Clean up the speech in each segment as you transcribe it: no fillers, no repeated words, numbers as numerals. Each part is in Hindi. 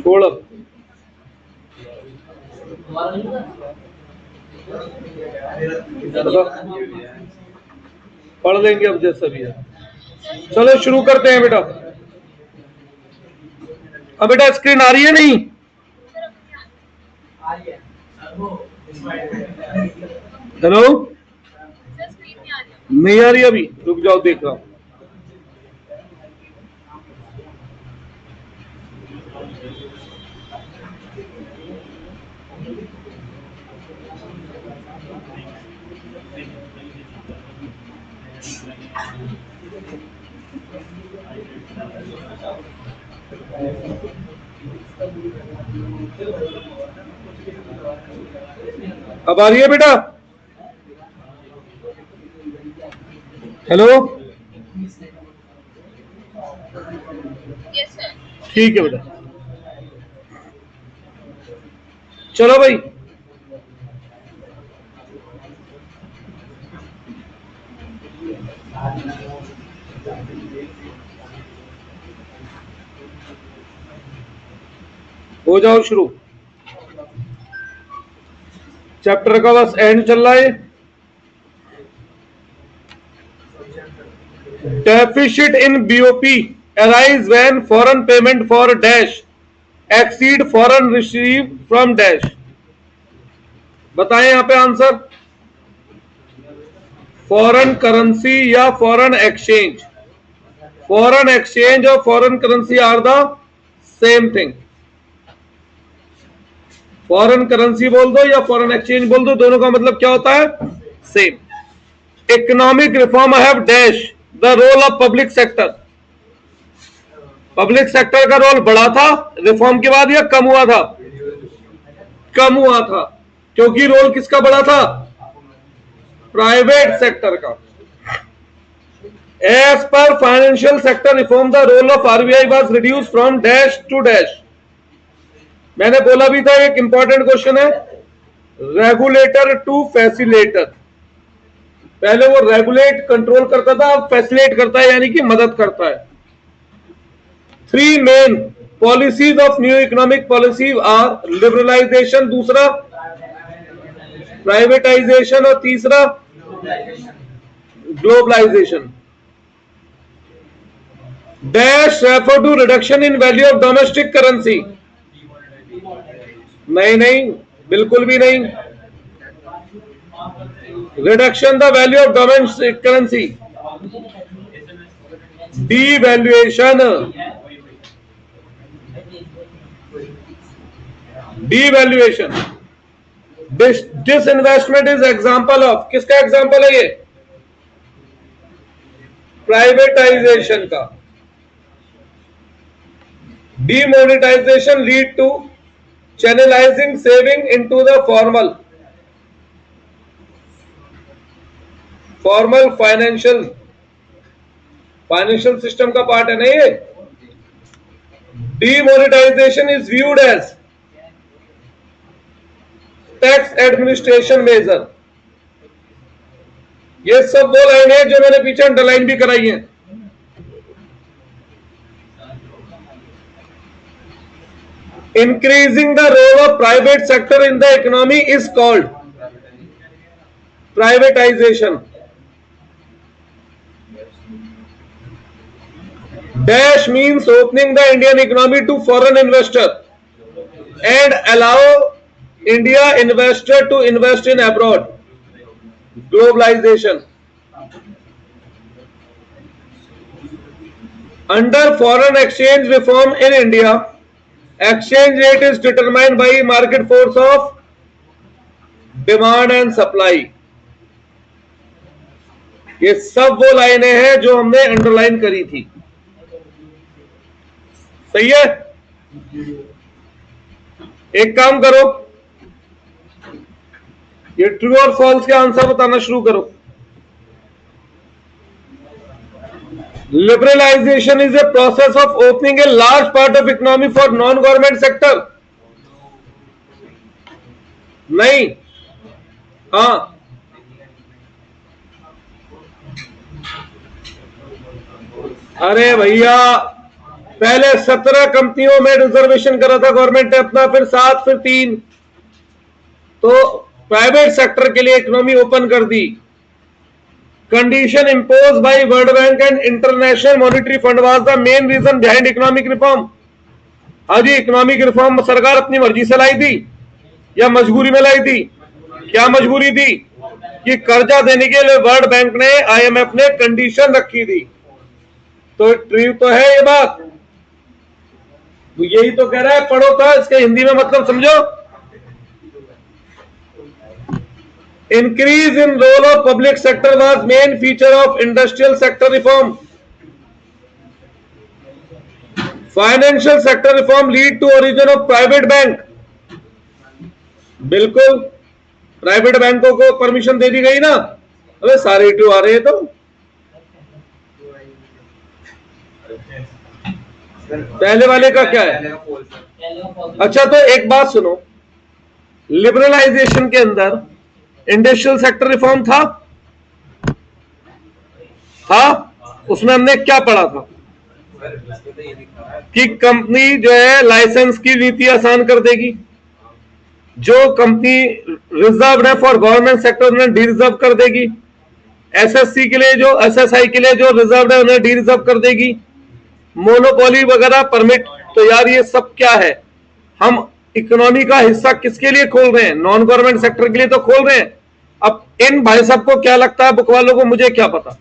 छोड़ अब। पढ़ लेंगे अब जैसा भी है। चलो शुरू करते हैं बेटा। अब बेटा स्क्रीन आ रही है नहीं? हेलो, नहीं आ रही अभी? रुक जाओ, देख रहा हूं। अब आ रही है बेटा? हेलो, ठीक है बेटा, चलो भाई। हो जाओ शुरू। चैप्टर का बस एंड चल रहा है। Deficit in BOP arise when foreign payment for dash exceed foreign receive from dash. बताएं यहां पे आंसर। फॉरेन करेंसी या फॉरेन एक्सचेंज? फॉरेन एक्सचेंज और foreign currency are the same thing. Foreign currency बोल दो या फॉरेन एक्सचेंज बोल दो, दोनों का मतलब क्या होता है? Same. Economic reform have dash the role of public sector. Public sector का रोल बढ़ा था रिफॉर्म के बाद या कम हुआ था? कम हुआ था, क्योंकि रोल किसका बढ़ा था? प्राइवेट सेक्टर का। As per financial sector reform the role of RBI was reduce from dash to dash. मैंने बोला भी था एक इंपॉर्टेंट क्वेश्चन है, रेगुलेटर टू फैसिलेटर। पहले वो रेगुलेट कंट्रोल करता था, अब फैसिलेट करता है, यानी कि मदद करता है। Three main policies of new economic policy are liberalisation, दूसरा प्राइवेटाइजेशन और तीसरा globalisation. Dash refer to reduction in value of domestic currency. नहीं नहीं, बिल्कुल भी नहीं। Reduction the value of domestic currency, devaluation. Devaluation. Disinvestment is example of, किसका एग्जांपल है ये? प्राइवेटाइजेशन का। Demonetisation lead to channelising saving into the formal financial system का पार्ट है ना ये। Demonetisation is viewed as tax administration major. ये सब वो लाइन है जो मैंने पीछे अंडरलाइन भी कराई है। Increasing the role of private sector in the economy is called privatisation. Dash means opening the Indian economy to foreign investor and allow India investor to invest in abroad. Globalization. Under foreign exchange reform in India, exchange rate is determined by market force of demand and supply. ये सब वो लाइनें हैं जो हमने अंडरलाइन करी थी। सही है? एक काम करो, ये ट्रू और फॉल्स के आंसर बताना शुरू करो। Liberalization is a process of opening a large part of economy for non-government sector. नहीं, हाँ, अरे भैया पहले 17 कंपनियों में रिजर्वेशन करा था गवर्नमेंट ने अपना, फिर 7, फिर 3, तो प्राइवेट सेक्टर के लिए इकोनॉमी ओपन कर दी। Condition impose by World Bank and International Monetary Fund was the main reason behind economic reform. हाँ जी, इकोनॉमिक रिफॉर्म सरकार अपनी मर्जी से लाई थी या मजबूरी में लाई थी? क्या मजबूरी थी? कि कर्जा देने के लिए वर्ल्ड बैंक ने, IMF ने कंडीशन रखी थी। तो ट्रू तो है ये बात, तो यही तो कह रहा है, पढ़ो था इसके हिंदी में मतलब समझो। Increase in role of public sector was main feature of industrial sector reform. Financial sector reform lead to origin of private bank. बिल्कुल, प्राइवेट बैंकों को परमिशन दे दी गई ना। अबे सारे टू आ रहे हैं तो पहले वाले का क्या है? अच्छा, तो एक बात सुनो, लिबरलाइजेशन के अंदर इंडस्ट्रियल सेक्टर रिफॉर्म था? उसमें हमने क्या पढ़ा था कि कंपनी जो है लाइसेंस की नीति आसान कर देगी, जो कंपनी रिजर्व है फॉर गवर्नमेंट सेक्टर उन्हें डी रिजर्व कर देगी, SSC के लिए जो SSI के लिए जो रिजर्व है उन्हें डी रिजर्व कर देगी, मोनोपोली वगैरह परमिट। तो यार ये सब क्या है? हम इकोनॉमी का हिस्सा किसके लिए खोल रहे हैं? नॉन गवर्नमेंट सेक्टर के लिए तो खोल रहे हैं। अब इन भाई साहब को क्या लगता है, बुक वालों को, मुझे क्या पता।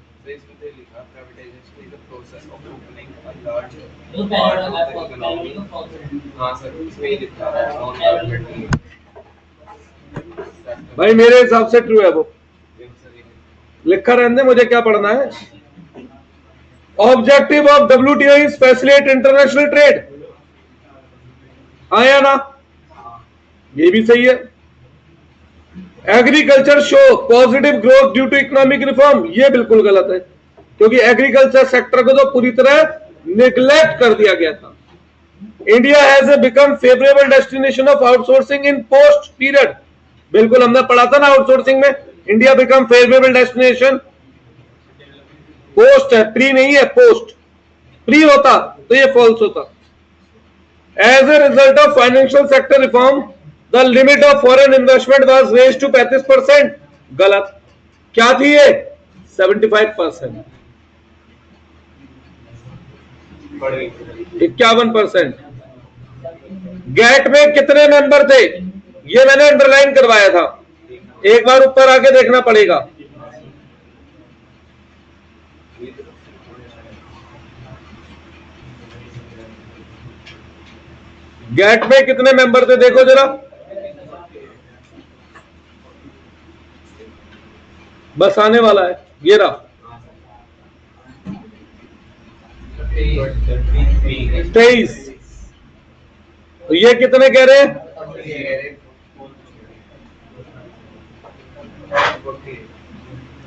भाई मेरे हिसाब से ट्रू है, वो लिखा रहने, मुझे क्या पढ़ना है। Objective of WTO is facilitate international trade. आया ना, ये भी सही है। Agriculture show positive growth due to economic reform, ये बिल्कुल गलत है, क्योंकि एग्रीकल्चर सेक्टर को तो पूरी तरह निग्लेक्ट कर दिया गया था। India has become favourable destination of outsourcing in post period. बिल्कुल, हमने पढ़ा था ना आउटसोर्सिंग में, India become favourable destination. Post है, प्री नहीं है, पोस्ट। प्री होता तो ये फॉल्स होता। As a result of financial sector reform the limit of foreign investment was raised to 35%। गलत। क्या थी ये? 75%, 51%। गेट में कितने मेंबर थे? ये मैंने अंडरलाइन करवाया था, एक बार ऊपर आके देखना पड़ेगा। गेट में कितने मेंबर थे देखो जरा, बस आने वाला है, ये रहा 23। तो ये कितने कह रहे हैं?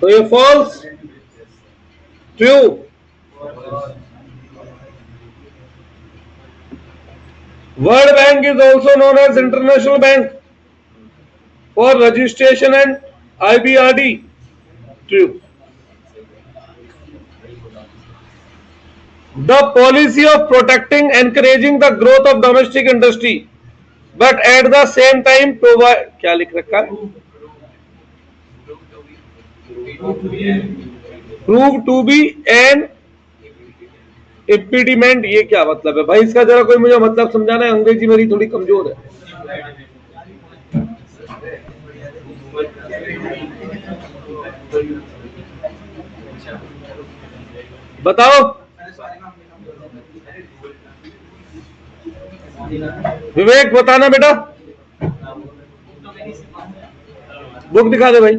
तो ये false, true. World bank is also known as international bank for registration and IBRD, true. The policy of protecting, encouraging the growth of domestic industry, but at the same time provide, क्या लिख रखा है? Prove to be an impediment। ये क्या मतलब है भाई? इसका जरा कोई मुझे मतलब समझाना है, अंग्रेजी मेरी थोड़ी कमजोर है। बताओ विवेक, बताना बेटा। बुक दिखा दे भाई।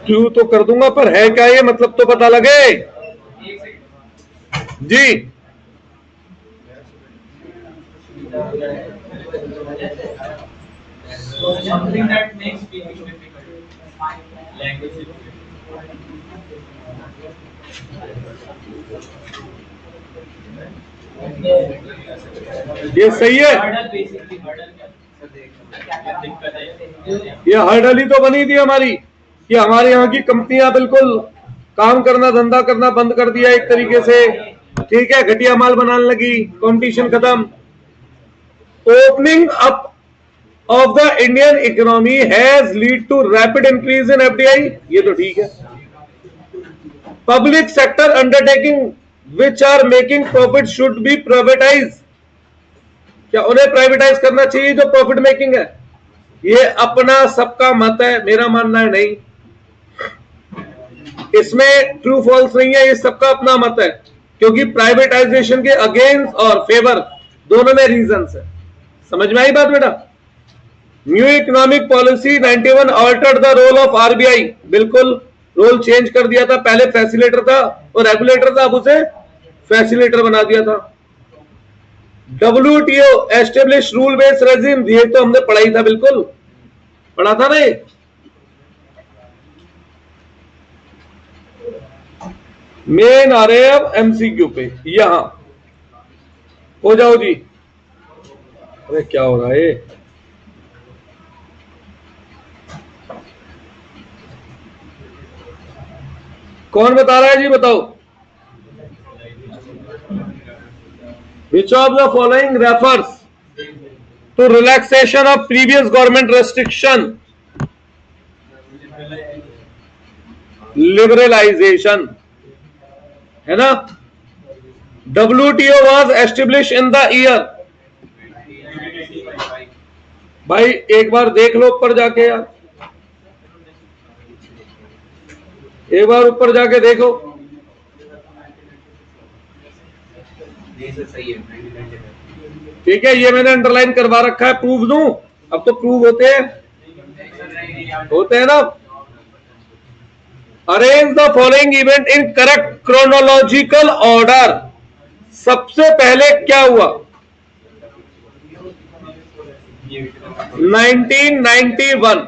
क्यों तो कर दूंगा, पर है क्या ये, मतलब तो पता लगे जी। Something that makes speaking difficult. Language. ये सही है, ये हर्डल ही तो बनी थी हमारी कि हमारे यहाँ की कंपनियां बिल्कुल काम करना धंधा करना बंद कर दिया एक तरीके से, ठीक है, घटिया माल बनाने लगी, कंपटीशन खत्म। Opening up of the Indian economy has lead to rapid increase in FDI, ये तो ठीक है। Public sector undertaking which are making profit should be privatized, क्या उन्हें प्राइवेटाइज करना चाहिए जो प्रॉफिट मेकिंग है? ये अपना सबका मत है, मेरा मानना है नहीं, इसमें ट्रू फॉल्स नहीं है, ये सबका अपना मत है, क्योंकि प्राइवेटाइजेशन के अगेंस्ट और फेवर दोनों में रीजंस है। समझ में आई बात बेटा? New economic policy 91 altered the role of RBI, बिल्कुल रोल चेंज कर दिया था, पहले फैसिलेटर था और रेगुलेटर था, अब उसे फैसिलेटर बना दिया था। WTO establish rule based regime, ये तो हमने पढ़ा ही था, बिल्कुल पढ़ा था ना ये। मेन आ रहे हैं अब MCQ पे, यहां हो जाओ जी। अरे क्या हो रहा है? कौन बता रहा है जी, बताओ। Which of the following refers to relaxation of previous government restriction? Liberalization, है ना? WTO was established in the year, भाई एक बार देख लो ऊपर जाके यार, एक बार ऊपर जाके देखो। ठीक है, ये मैंने अंडरलाइन करवा रखा है, प्रूफ दूं? अब तो प्रूफ होते हैं ना। Arrange the following event in correct chronological order, सबसे पहले क्या हुआ? 1991,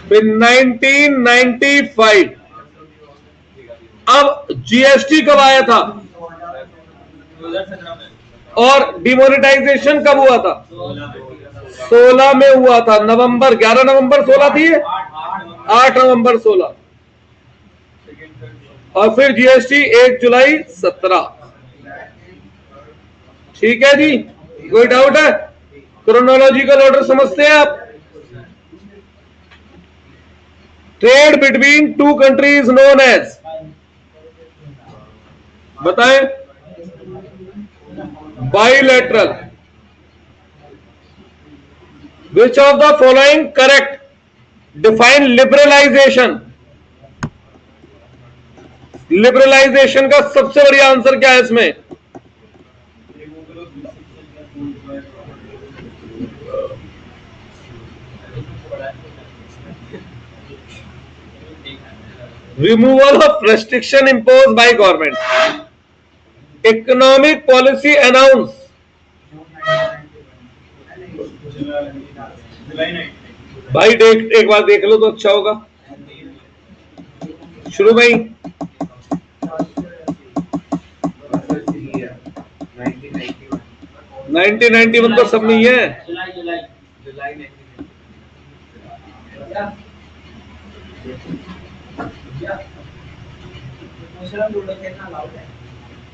फिर 1995, अब GST कब आया था और डिमोनेटाइजेशन कब हुआ था? 16 में हुआ था, नवंबर 11 नवंबर 16 थी, 8 नवंबर 16, और फिर GST 1 जुलाई 17। ठीक है जी, कोई डाउट है? क्रोनोलॉजिकल ऑर्डर समझते हैं आप? Trade between two countries known as, बताएं? Bilateral. Which of the following correct define liberalization? Liberalization का सबसे बढ़िया आंसर क्या है इसमें? Removal of restriction impose by government, economic policy announce, भाई देख एक बार देख लो तो अच्छा होगा। शुरू भाई 1991 तो सब नहीं है।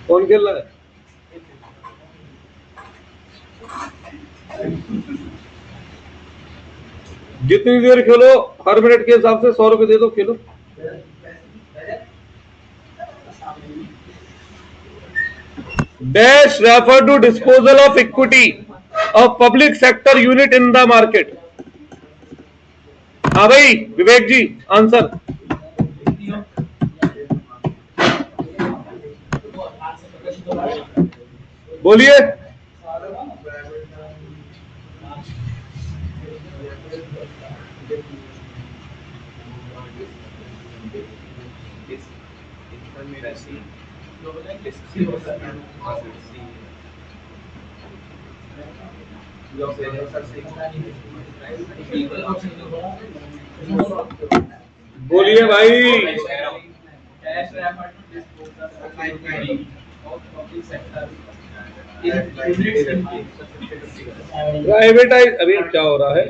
कौन खेल रहा है? जितनी देर खेलो, हर मिनट के हिसाब से 100 रुपए दे दो, खेलो। Dash refer to disposal of equity of public sector unit in the market. हाँ भाई विवेक जी, आंसर बोलिए। बोलिए भाई। प्राइवेटाइज अभी क्या हो रहा है?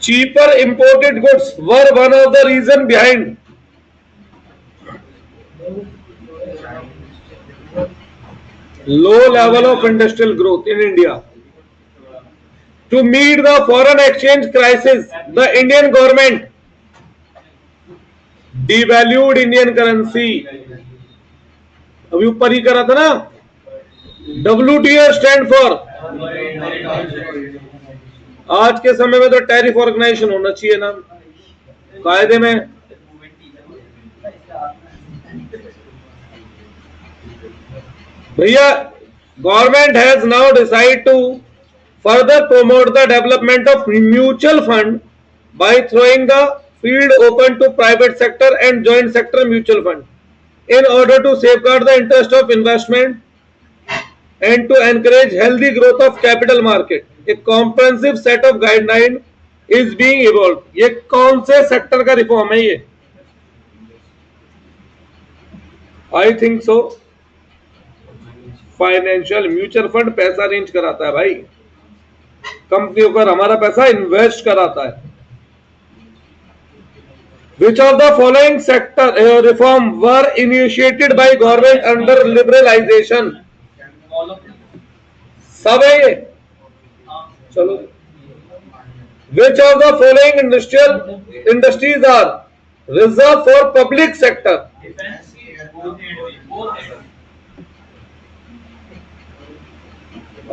Cheaper imported goods were one of the reason behind low level of industrial growth in India. To meet the foreign exchange crisis, the Indian government devalued Indian currency. अभी ऊपर ही करा था ना, WTO स्टैंड फॉर, आज के समय में तो टैरिफ ऑर्गेनाइजेशन होना चाहिए ना कायदे में। भैया, government has now decide to further promote the development of mutual fund by throwing the field open to private sector and joint sector mutual fund in order to safeguard the interest of investment and to encourage healthy growth of capital market. A comprehensive set of guideline is being evolved. ये कौन से सेक्टर का रिफॉर्म है ये? I think so financial mutual fund पैसा अरेंज कराता है भाई, कंपनियों पर हमारा पैसा इन्वेस्ट कराता है। Which of the following sector reform were initiated by government under liberalization? सब है ये, चलो। Which of the following industries are reserved for public sector?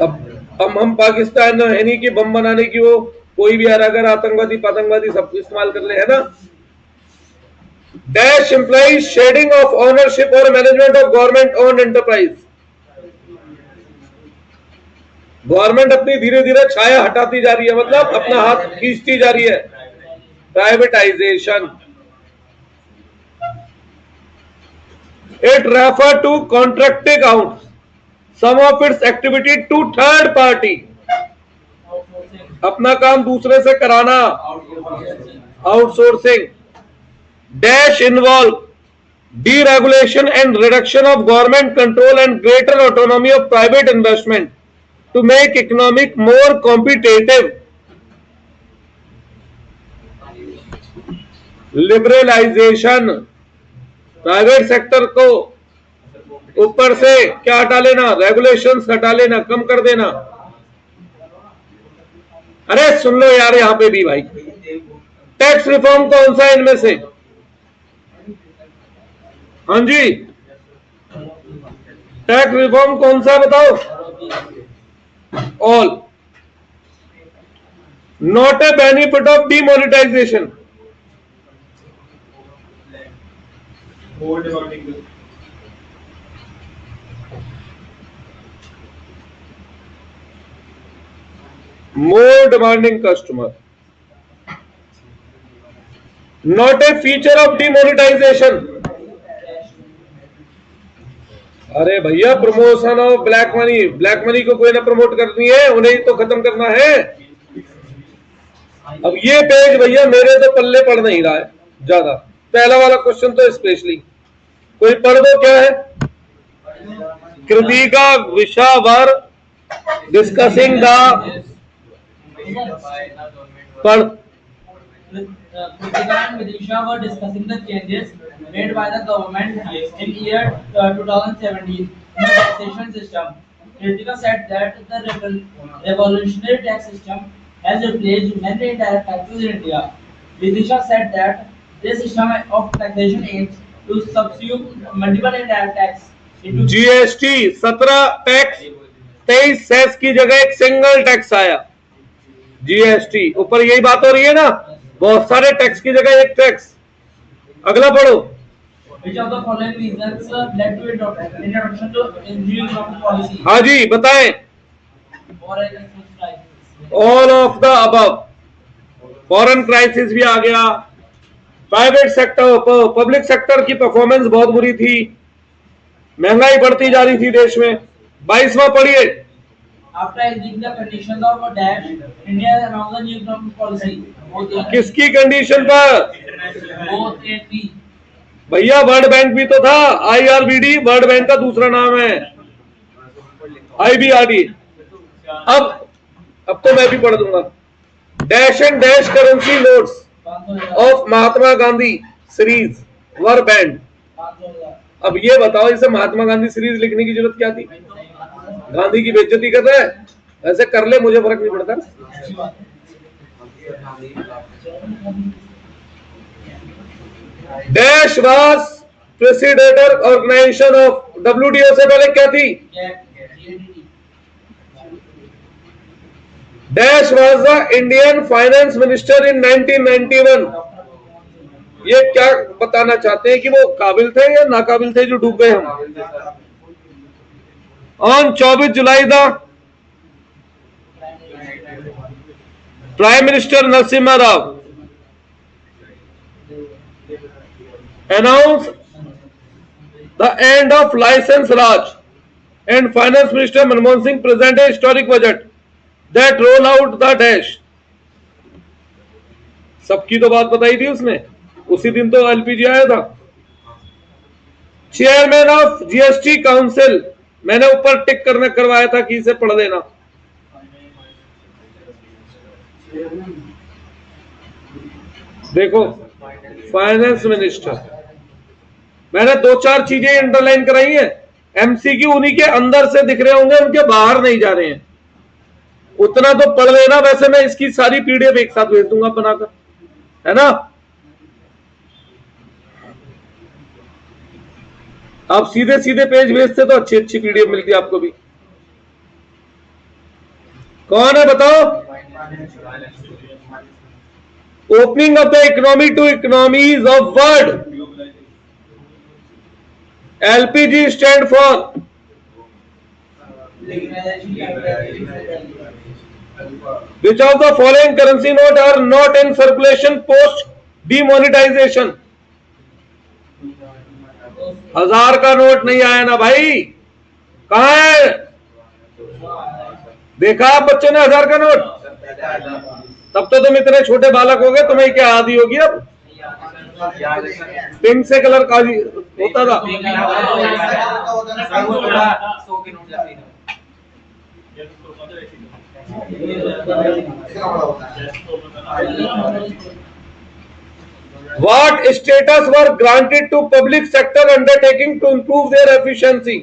अब हम पाकिस्तान है नहीं कि बम बनाने की वो कोई भी अगर आतंकवादी पतंगवादी सब इस्तेमाल कर ले, है ना। Dash implies shedding of ownership और management of government owned enterprise. Government अपनी धीरे धीरे छाया हटाती जा रही है, मतलब अपना हाथ खींचती जा रही है। Privatisation. It refer to contracting out some of its activity to third party, अपना काम दूसरे से कराना, outsourcing. Dash involve deregulation and reduction of government control and greater autonomy of private investment to make economic more competitive. Liberalisation, private sector को ऊपर से क्या हटा लेना, रेगुलेशंस हटा लेना, कम कर देना। अरे सुन लो यार, यहां पे भी भाई टैक्स रिफॉर्म कौन सा इनमें से? हाँ जी, टैक्स रिफॉर्म कौन सा बताओ? All. Not a benefit of demonetisation. more demanding customer, not a feature of demonetization. अरे भैया, promotion of black money, black money को कोई ना प्रमोट करनी है, उन्हें ही तो खत्म करना है। अब ये पेज भैया मेरे तो पल्ले पड़ नहीं रहा है ज्यादा, पहला वाला क्वेश्चन तो स्पेशली कोई पढ़ दो। क्या है? कृतिका विशावर डिस्कसिंग द पर Kritika and Vidisha were discussing the changes made by the government in year 2017 in the taxation system. Kritika said that the revolutionary tax system has replaced many indirect taxes in India. Vidisha said that this system of taxation aims to subsume multiple indirect tax into GST 17 tax 23 cess की जगह एक सिंगल टैक्स आया, जीएसटी। ऊपर यही बात हो रही है ना, बहुत सारे टैक्स की जगह एक टैक्स। अगला पढ़ो। Which of the following reasons led to introduction to NGO economic policy? हाँ जी बताएं। All of the above. Foreign crisis भी आ गया, प्राइवेट सेक्टर पब्लिक सेक्टर की परफॉर्मेंस बहुत बुरी थी, महंगाई बढ़ती जा रही थी देश में। 22वां पढ़िए। After agreeing the conditions of a dash, India announced a new economic policy. Both A and B. किसकी कंडीशन पर? Both A and B. भैया वर्ल्ड बैंक भी तो था, IRBD वर्ल्ड बैंक का दूसरा नाम है, IBRD। अब तो मैं भी पढ़ दूंगा। Dash and dash currency notes of Mahatma Gandhi series were band. अब ये बताओ, इसे महात्मा गांधी सीरीज लिखने की जरूरत क्या थी? गांधी की बेइज्जती कर रहा है? ऐसे कर ले, मुझे फर्क नहीं पड़ता। Dash was president organization of WTO से पहले क्या थी? Dash was the Indian finance minister in 1991। ये क्या बताना चाहते हैं कि वो काबिल थे या नाकाबिल थे जो डूब गए हम? On 24 July the prime minister Narasimha Rao announced the end of license Raj, and Finance Minister Manmohan Singh presented a historic budget that roll out the dash। सबकी तो बात बताई थी उसने, उसी दिन तो LPG आया था। चेयरमैन ऑफ GST काउंसिल, मैंने ऊपर टिक करने करवाया था कि इसे पढ़ देना। देखो, फाइनेंस मिनिस्टर, मैंने 2-4 चीजें अंडरलाइन कराई है। MCQ उन्हीं के अंदर से दिख रहे होंगे, उनके बाहर नहीं जा रहे हैं। उतना तो पढ़ लेना। वैसे मैं इसकी सारी PDF एक साथ भेज दूंगा बनाकर, है ना? आप सीधे सीधे पेज भेजते तो अच्छी अच्छी PDF मिलती आपको भी। कौन है बताओ? Opening of the economy to economies of world. LPG stand for which of the following currency note are not in circulation post demonetization? 1000 का नोट नहीं आया ना भाई, कहां है? देखा आप बच्चों ने 1000 का नोट? तब तो तुम इतने छोटे बालक हो गए, तुम्हें क्या आदि होगी अब? पिंक से कलर का होता था। What status were granted to public sector undertaking to improve their efficiency?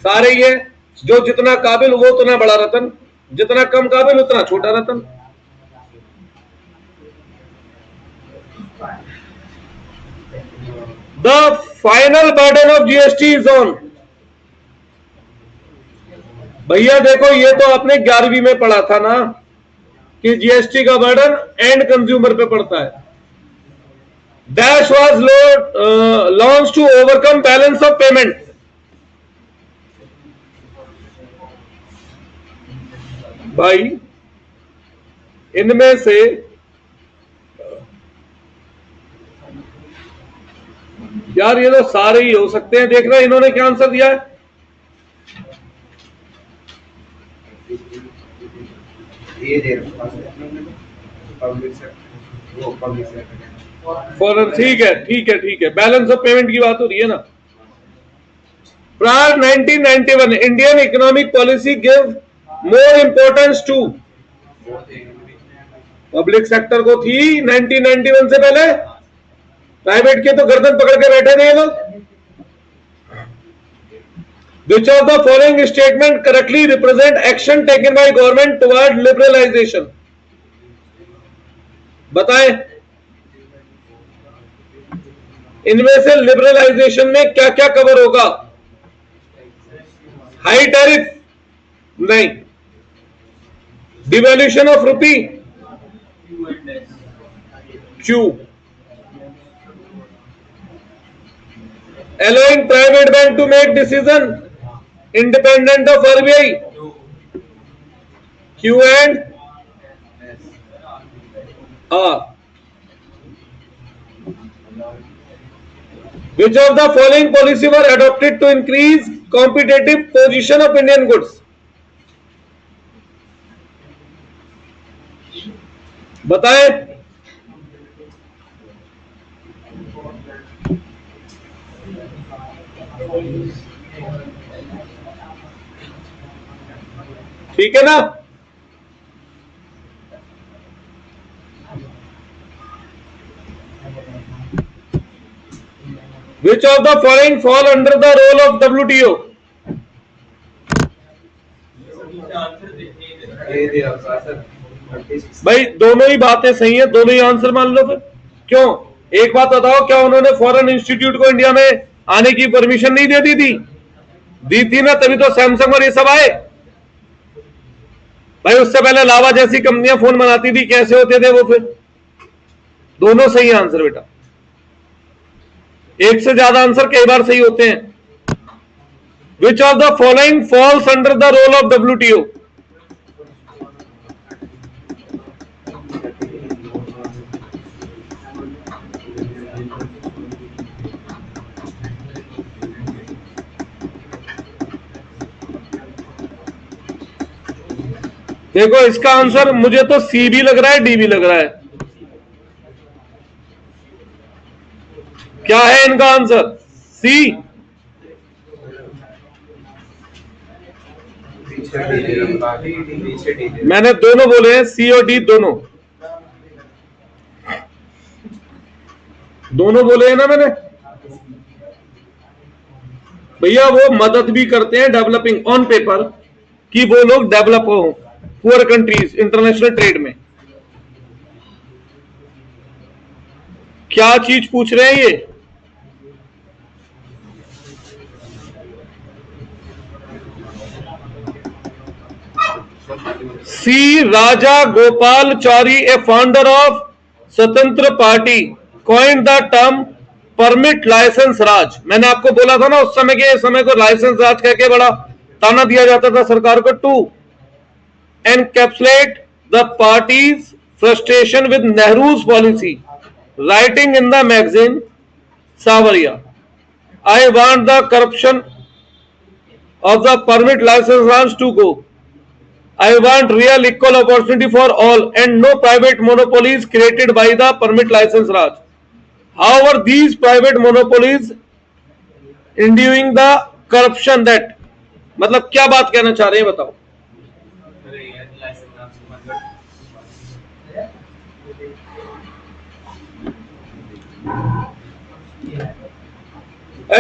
सारे ये, जो जितना काबिल वो उतना बड़ा रतन, जितना कम काबिल उतना छोटा रतन। The final burden of GST is on। भैया देखो, ये तो आपने 11वीं में पढ़ा था ना कि GST का बर्डन एंड कंज्यूमर पे पड़ता है। Dash was launch to overcome balance of payment. भाई इनमें से यार ये तो सारे ही हो सकते हैं। देख रहे हैं इन्होंने क्या आंसर दिया है? फॉरन, ठीक है ठीक है ठीक है। बैलेंस ऑफ पेमेंट की बात हो रही है ना। Prior 1991 Indian economic policy give more importance to public sector को थी 1991 से पहले। प्राइवेट के तो गर्दन पकड़ के बैठे थे ये लोग। Which of the following statement correctly represent action taken by government toward liberalization? बताएं, इनमें से लिबरलाइजेशन में क्या क्या कवर होगा? हाई टैरिफ नहीं, डिवैल्यूशन ऑफ रुपी क्यू, allowing private bank to make decision independent of RBI Q and R, Which of the following policy were adopted to increase competitive position of Indian goods? बताएं। ठीक है ना? Which of the following fall under the role of WTO? भाई दोनों ही बातें सही है, दोनों ही आंसर मान लो फिर। क्यों? एक बात बताओ, क्या उन्होंने फॉरेन इंस्टीट्यूट को इंडिया में आने की परमिशन नहीं दे दी थी? दी थी ना, तभी तो सैमसंग और ये सब आए। भाई उससे पहले लावा जैसी कंपनियां फोन बनाती थी, कैसे होते थे वो? फिर दोनों सही आंसर बेटा, एक से ज्यादा आंसर कई बार सही होते हैं। Which of the following falls under the role of WTO? देखो इसका आंसर मुझे तो सी भी लग रहा है, डी भी लग रहा है। क्या है इनका आंसर? सी। मैंने दोनों बोले हैं, सी और डी दोनों बोले हैं ना मैंने। भैया वो मदद भी करते हैं डेवलपिंग ऑन पेपर कि वो लोग डेवलप हो, पुअर कंट्रीज इंटरनेशनल ट्रेड में। क्या चीज पूछ रहे हैं ये? C Rajagopalachari, a founder of Swatantra party, coined the term permit licence raj. मैंने आपको बोला था ना उस समय के समय को लाइसेंस राज कह के बड़ा ताना दिया जाता था सरकार को। To encapsulate the party's frustration with Nehru's policy, writing in the magazine Savaria, I want the corruption of the permit license rounds to go. I want real equal opportunity for all and no private monopolies created by the permit license Raj. However, these private monopolies inducing the corruption that, मतलब क्या बात कहना चाह रहे हैं बताओ?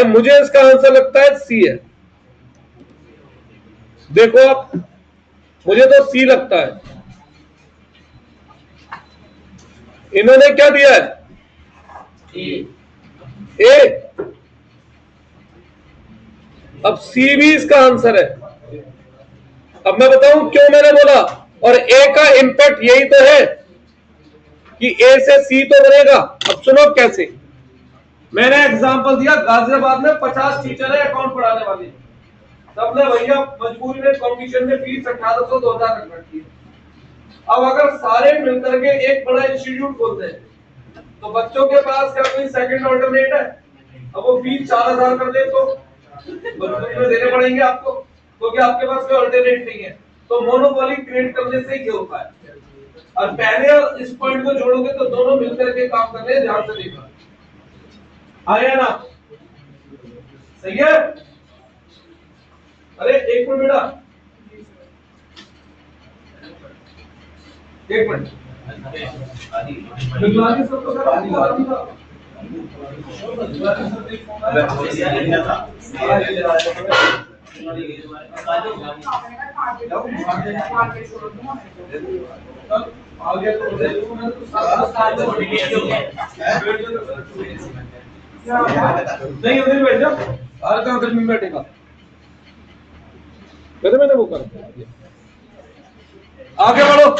मुझे इसका आंसर लगता है सी है। देखो आप, मुझे तो सी लगता है। इन्होंने क्या दिया है? ए। अब सी भी इसका आंसर है। अब मैं बताऊं क्यों मैंने बोला, और ए का इंपैक्ट यही तो है कि ए से सी तो बनेगा। अब सुनो कैसे। मैंने एग्जांपल दिया, गाजियाबाद में 50 टीचर है अकाउंट पढ़ाने वाले, सबने भैया मजबूरी में कंपटीशन में फीस 1800 2000 रख रखी है। अब अगर सारे मिलकर के एक बड़ा इंस्टीट्यूट खोलते हैं तो बच्चों के पास क्या कोई सेकंड ऑल्टरनेट है? अब वो फीस 4000 कर दे तो मजबूरी में देने पड़ेंगे आपको, क्योंकि आपके पास कोई ऑल्टरनेट नहीं है। तो मोनोपोली क्रिएट करने से ये होता है। और पहले इस पॉइंट को जोड़ोगे तो दोनों मिलकर के काम कर रहे हैं, ध्यान से देखना। आया ना? सही है? अरे एक मिनट बेटा, एक मिनट। सब तो नहीं उधर बैठ जाओ, और कहां उधर में बैठेगा? मैंने वो कर आगे बढ़ो।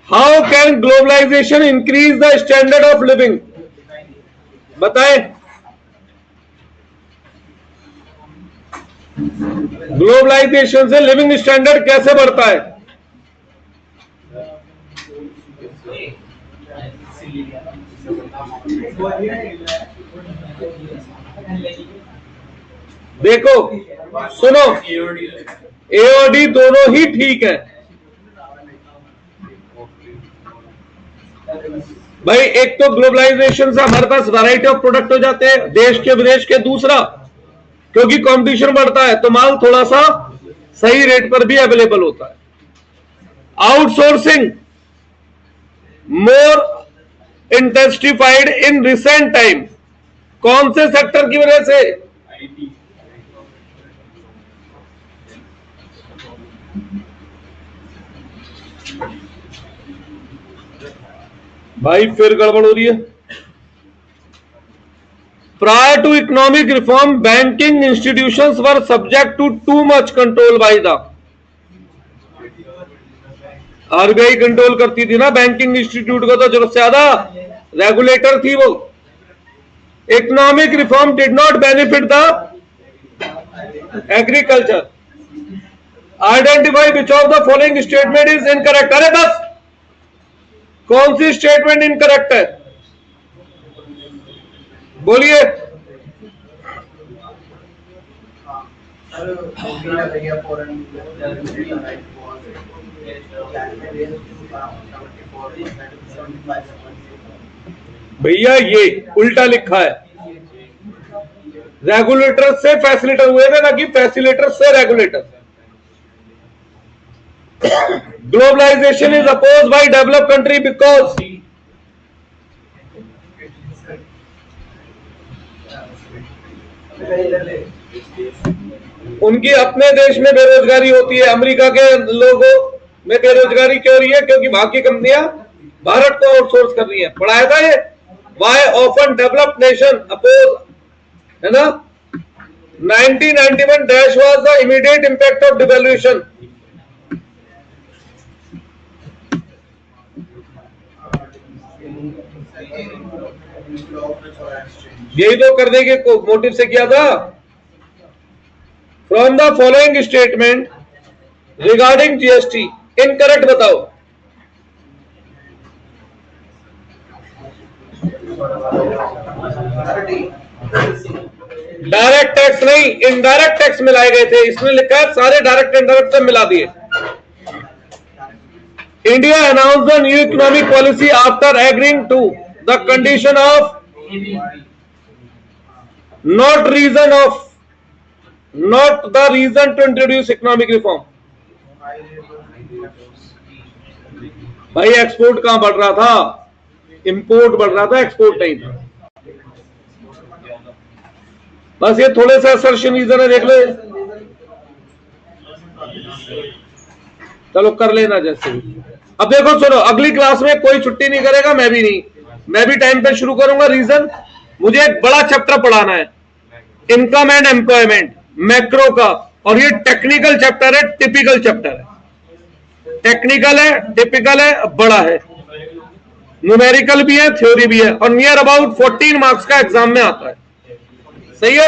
How can globalisation increase the standard of living? बताएं। ग्लोबलाइजेशन से लिविंग स्टैंडर्ड कैसे बढ़ता है? देखो सुनो, एओडी दोनों ही ठीक है भाई। एक तो ग्लोबलाइजेशन से हमारे पास वैरायटी ऑफ प्रोडक्ट हो जाते हैं देश के विदेश के, दूसरा क्योंकि कंपटीशन बढ़ता है तो माल थोड़ा सा सही रेट पर भी अवेलेबल होता है। Outsourcing more intensified in recent time, कौन से सेक्टर की वजह से? भाई फिर गड़बड़ हो रही है। Prior to economic reform banking institutions were subject to too much control by the RBI. Control करती थी ना बैंकिंग इंस्टीट्यूट को, तो जरूरत से ज्यादा रेगुलेटर थी वो। Economic reform did not benefit the agriculture. Identify which of the following statement is incorrect. अरे बस, कौन सी स्टेटमेंट इनकरेक्ट है बोलिए। भैया ये उल्टा लिखा है, रेगुलेटर से फैसिलिटेटर हुए थे ना कि फैसिलिटेटर से regulator. Globalisation is oppose by developed country because उनकी अपने देश में बेरोजगारी होती है। अमेरिका के लोगों में बेरोजगारी क्यों रही है? क्योंकि वहां की कंपनियां भारत को आउटसोर्स कर रही है। पढ़ाया था ये, why often developed nation oppose, है ना। 1991 dash was the immediate impact of devaluation. यही तो करने के मोटिव से किया था। From the following statement regarding GST incorrect बताओ। डायरेक्ट टैक्स नहीं, इनडायरेक्ट टैक्स मिलाए गए थे। इसने लिखा है सारे डायरेक्ट इनडायरेक्ट सब मिला दिए। India announce the new economic policy after agreeing to the condition of not the reason to introduce economic reform। भाई एक्सपोर्ट कहां बढ़ रहा था? इंपोर्ट बढ़ रहा था, एक्सपोर्ट नहीं था। बस ये थोड़े से असर्शन रीजन है, देख लो। चलो कर लेना जैसे भी। अब देखो सुनो, अगली क्लास में कोई छुट्टी नहीं करेगा, मैं भी नहीं। मैं भी टाइम पे शुरू करूंगा। रीजन, मुझे एक बड़ा चैप्टर पढ़ाना है, इनकम एंड एम्प्लॉयमेंट, मैक्रो का। और ये टेक्निकल चैप्टर है, टिपिकल चैप्टर है। टेक्निकल है, टिपिकल है, बड़ा है, न्यूमेरिकल भी है, थ्योरी भी है, और नियर अबाउट 14 मार्क्स का एग्जाम में आता है। सही है।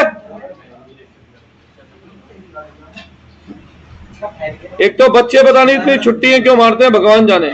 एक तो बच्चे पता नहीं इतनी छुट्टियां क्यों मारते हैं, भगवान जाने।